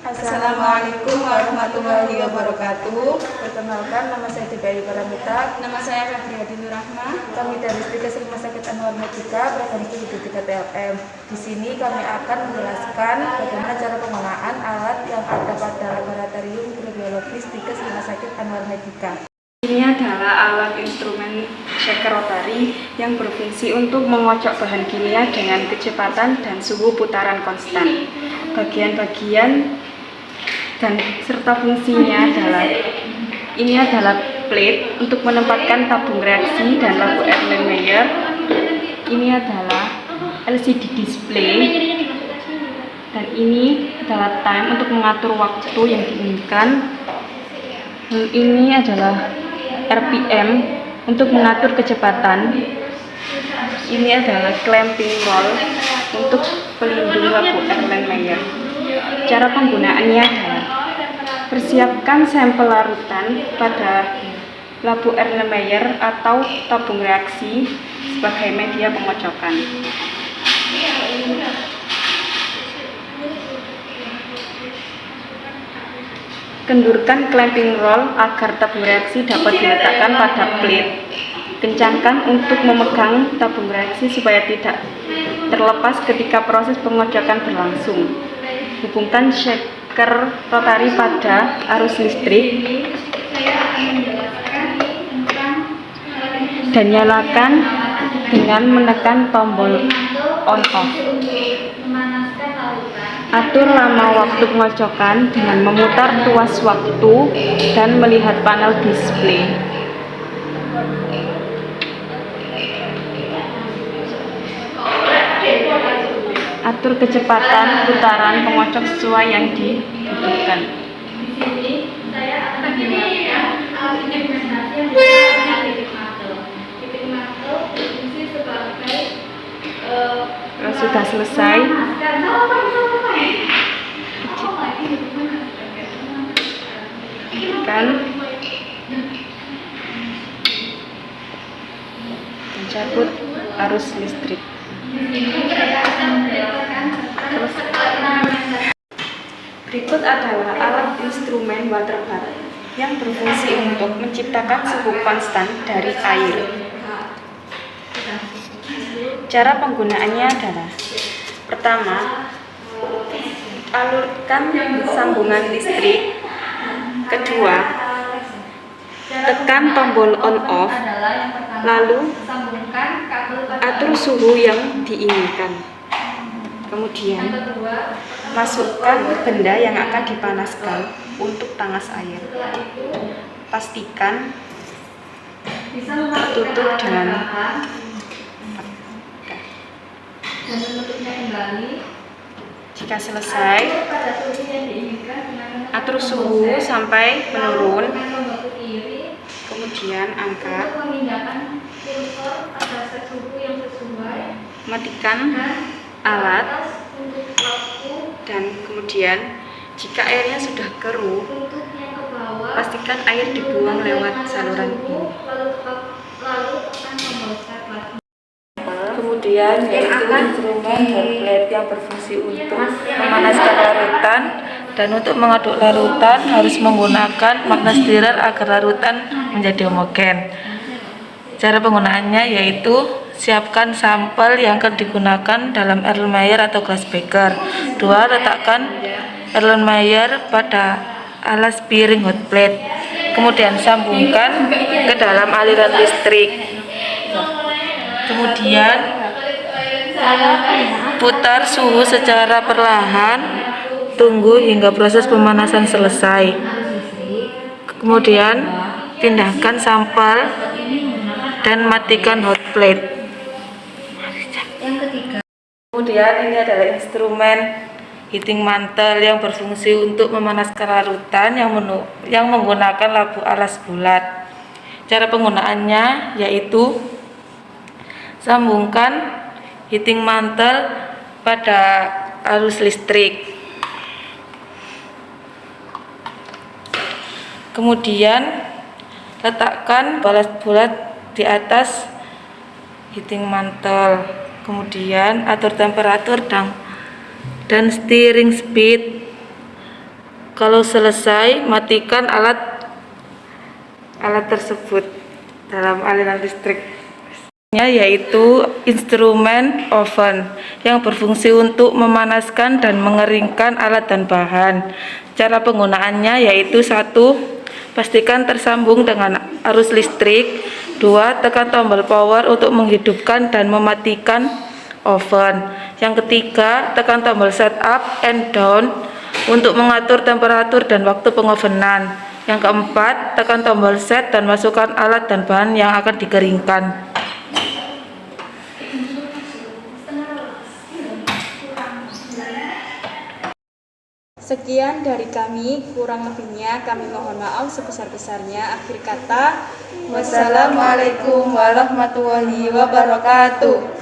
Assalamualaikum warahmatullahi wabarakatuh. Perkenalkan, nama saya Tibayu Paramita. Nama saya Febriadi Nurrahma. Kami dari Stikes Rumah Sakit Anwar Medika, Program Studi 3 TLM. Di sini kami akan menjelaskan bagaimana cara penggunaan alat yang ada pada laboratorium mikrobiologi Stikes Rumah Sakit Anwar Medika. Ini adalah alat instrumen shaker rotari yang berfungsi untuk mengocok bahan kimia dengan kecepatan dan suhu putaran konstan. Bagian-bagian dan serta fungsinya adalah plate untuk menempatkan tabung reaksi dan lampu Erlenmeyer. Ini adalah LCD display dan ini adalah time untuk mengatur waktu yang diinginkan. Ini adalah RPM untuk mengatur kecepatan. Ini adalah clamping roll untuk pelindung lampu Erlenmeyer. Cara penggunaannya adalah persiapkan sampel larutan pada lampu Erlenmeyer atau tabung reaksi sebagai media pengocokan. Kendurkan clamping roll agar tabung reaksi dapat diletakkan pada plate. Kencangkan untuk memegang tabung reaksi supaya tidak terlepas ketika proses pengocokan berlangsung. Hubungkan shaker rotari pada arus listrik dan nyalakan dengan menekan tombol on off. Atur lama waktu pengocokan dengan memutar tuas waktu dan melihat panel display. Atur kecepatan putaran pengocok sesuai yang dibutuhkan. Kalau sudah selesai, kan mencabut arus listrik. Berikut adalah alat instrumen water bath yang berfungsi untuk menciptakan suhu konstan dari air. Cara penggunaannya adalah: pertama, alurkan sambungan listrik. Kedua, tekan tombol on off, lalu atur suhu yang diinginkan. Kemudian masukkan benda yang akan dipanaskan untuk tangas air. Pastikan tertutup dengan jika selesai, atur suhu sampai menurun. Kemudian angkat, matikan alat, dan kemudian jika airnya sudah keruh, pastikan air dibuang lewat saluran ini. Kemudian yaitu instrumen hot plate yang berfungsi untuk memanaskan larutan, dan untuk mengaduk larutan harus menggunakan magnet stirrer agar larutan menjadi homogen. Cara penggunaannya yaitu siapkan sampel yang akan digunakan dalam Erlenmeyer atau glass beaker. 2. Letakkan Erlenmeyer pada alas piring hot plate. Kemudian sambungkan ke dalam aliran listrik. Kemudian putar suhu secara perlahan, tunggu hingga proses pemanasan selesai. Kemudian pindahkan sampel dan matikan hot plate. Kemudian ini adalah instrumen heating mantle yang berfungsi untuk memanaskan larutan yang menggunakan lampu alas bulat. Cara penggunaannya yaitu sambungkan heating mantle pada arus listrik. Kemudian letakkan balas bulat di atas heating mantle. Kemudian atur temperatur dan steering speed Kalau selesai, matikan alat tersebut dalam aliran listrik, yaitu instrumen oven yang berfungsi untuk memanaskan dan mengeringkan alat dan bahan. Cara penggunaannya yaitu 1. Pastikan tersambung dengan arus listrik. 2. Tekan tombol power untuk menghidupkan dan mematikan oven. Yang ketiga, tekan tombol setup and down untuk mengatur temperatur dan waktu pengovenan. Yang keempat, tekan tombol set dan masukkan alat dan bahan yang akan dikeringkan. Sekian dari kami, kurang lebihnya kami mohon maaf sebesar-besarnya. Akhir kata, wassalamualaikum warahmatullahi wabarakatuh.